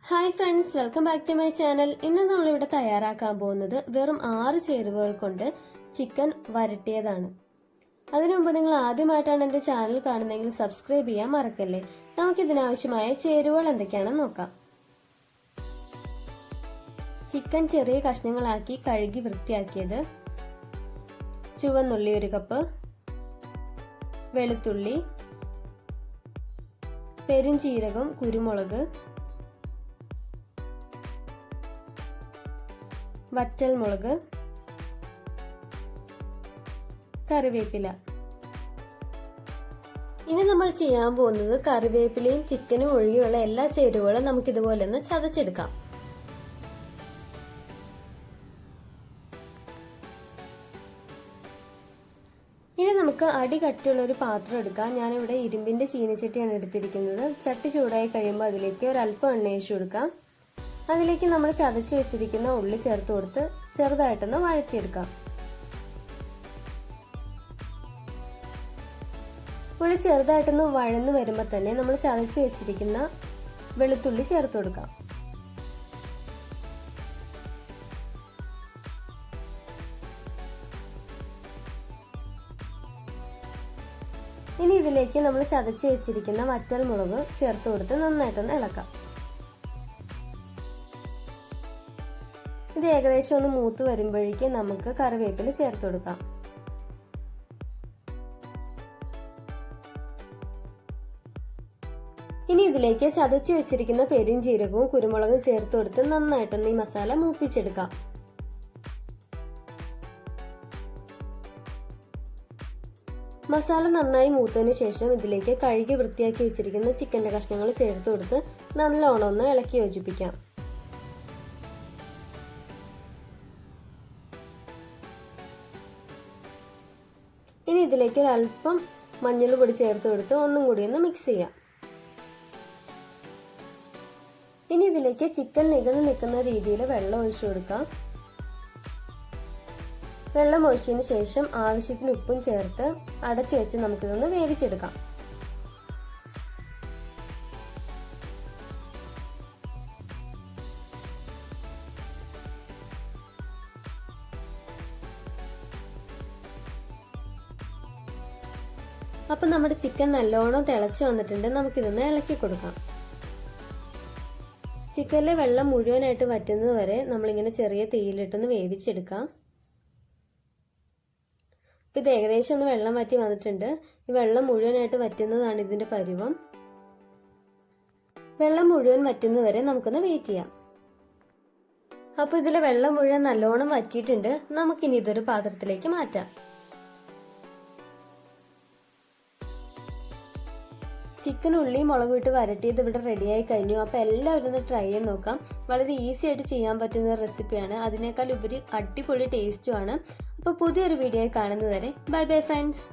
Hi friends, welcome back to my channel. ഇന്ന് നമ്മളിവിടെ തയ്യാറാക്കാൻ പോകുന്നത് വെറും 6 ചേരുവകൾ കൊണ്ട് ചിക്കൻ വരട്ടിയതാണ്. അതിനു മുമ്പ് നിങ്ങൾ ആദ്യമായിട്ടാണ് എൻ്റെ ചാനൽ കാണുന്നതെങ്കിൽ സബ്സ്ക്രൈബ് ചെയ്യാൻ മറക്കല്ലേ. നമുക്കിതിനാവശ്യമായ ചേരുവകൾ എന്തൊക്കെയാണെന്ന് നോക്കാം. ചിക്കൻ ചെറിയ കഷ്ണങ്ങളാക്കി കഴുകി വൃത്തിയാക്കിയത്, ചുവന്നുള്ളി 1 കപ്പ്, വെളുത്തുള്ളി, പെരുംജീരകം, കുരുമുളക്, വറ്റൽമുളക്, കറിവേപ്പില. ഇനി നമ്മൾ ചെയ്യാൻ പോകുന്നത് കറിവേപ്പിലയും ചിക്കനും ഒഴികെയുള്ള എല്ലാ ചേരുവകളും നമുക്കിതുപോലെ ഒന്ന് ചതച്ചെടുക്കാം. ഇനി നമുക്ക് അടി കട്ടിയുള്ള ഒരു പാത്രം എടുക്കാം. ഞാനിവിടെ ഇരുമ്പിന്റെ ചീനച്ചട്ടിയാണ് എടുത്തിരിക്കുന്നത്. ചട്ടി ചൂടായി കഴിയുമ്പോൾ അതിലേക്ക് ഒരല്പം എണ്ണ ഒഴിച്ചു കൊടുക്കാം. അതിലേക്ക് നമ്മൾ ചതച്ച് വെച്ചിരിക്കുന്ന ഉള്ളി ചേർത്ത് കൊടുത്ത് ചെറുതായിട്ടൊന്ന് വഴറ്റിയെടുക്കാം. ഉള്ളി ചെറുതായിട്ടൊന്ന് വഴന്ന് വരുമ്പോൾ തന്നെ നമ്മൾ ചതച്ച് വെച്ചിരിക്കുന്ന വെളുത്തുള്ളി ചേർത്ത് കൊടുക്കാം. ഇനി ഇതിലേക്ക് നമ്മൾ ചതച്ച് വെച്ചിരിക്കുന്ന വറ്റൽമുളക് ചേർത്ത് കൊടുത്ത് നന്നായിട്ടൊന്ന് ഇളക്കാം. ഇത് ഏകദേശം ഒന്ന് മൂത്ത് വരുമ്പോഴേക്കും നമുക്ക് കറിവേപ്പില ചേർത്ത് കൊടുക്കാം. ഇനി ഇതിലേക്ക് ചതച്ച് വെച്ചിരിക്കുന്ന പെരുംജീരകവും കുരുമുളകും ചേർത്ത് കൊടുത്ത് നന്നായിട്ടൊന്ന് ഈ മസാല മൂപ്പിച്ചെടുക്കാം. മസാല നന്നായി മൂത്തതിന് ശേഷം ഇതിലേക്ക് കഴുകി വൃത്തിയാക്കി വെച്ചിരിക്കുന്ന ചിക്കൻ്റെ കഷ്ണങ്ങൾ ചേർത്ത് കൊടുത്ത് നല്ലോണം ഒന്ന് ഇളക്കി യോജിപ്പിക്കാം. ഇനി ഇതിലേക്ക് ഒരല്പം മഞ്ഞൾപ്പൊടി ചേർത്ത് കൊടുത്ത് ഒന്നും കൂടി ഒന്ന് മിക്സ് ചെയ്യാം. ഇനി ഇതിലേക്ക് ചിക്കൻ നികന്ന് നിൽക്കുന്ന രീതിയിൽ വെള്ളം ഒഴിച്ചു കൊടുക്കാം. വെള്ളം ഒഴിച്ചതിന് ശേഷം ആവശ്യത്തിന് ഉപ്പും ചേർത്ത് അടച്ചു വെച്ച് നമുക്കിതൊന്ന് വേവിച്ചെടുക്കാം. അപ്പം നമ്മുടെ ചിക്കൻ നല്ലോണം തിളച്ച് വന്നിട്ടുണ്ട്. നമുക്കിതൊന്ന് ഇളക്കി കൊടുക്കാം. ചിക്കനിലെ വെള്ളം മുഴുവനായിട്ട് വറ്റുന്നത് വരെ നമ്മളിങ്ങനെ ചെറിയ തീയിലിട്ടൊന്ന് വേവിച്ചെടുക്കാം. അപ്പം ഇത് ഏകദേശം ഒന്ന് വെള്ളം വറ്റി വന്നിട്ടുണ്ട്. ഈ വെള്ളം മുഴുവനായിട്ട് വറ്റുന്നതാണ് ഇതിൻ്റെ പരുവം. വെള്ളം മുഴുവൻ വറ്റുന്നത് വരെ നമുക്കൊന്ന് വെയിറ്റ് ചെയ്യാം. അപ്പോൾ ഇതിലെ വെള്ളം മുഴുവൻ നല്ലോണം വറ്റിയിട്ടുണ്ട്. നമുക്കിനി ഇതൊരു പാത്രത്തിലേക്ക് മാറ്റാം. ചിക്കൻ ഉള്ളി മുളക് ഇട്ട് വരട്ടിയത് ഇവിടെ റെഡിയായി കഴിഞ്ഞു. അപ്പോൾ എല്ലാവരും ഒന്ന് ട്രൈ ചെയ്ത് നോക്കാം. വളരെ ഈസി ആയിട്ട് ചെയ്യാൻ പറ്റുന്ന റെസിപ്പിയാണ്. അതിനേക്കാൾ ഉപരി അടിപൊളി ടേസ്റ്റുമാണ്. അപ്പോൾ പുതിയൊരു വീഡിയോ കാണുന്നത് വരെ ബൈ ബൈ ഫ്രണ്ട്സ്.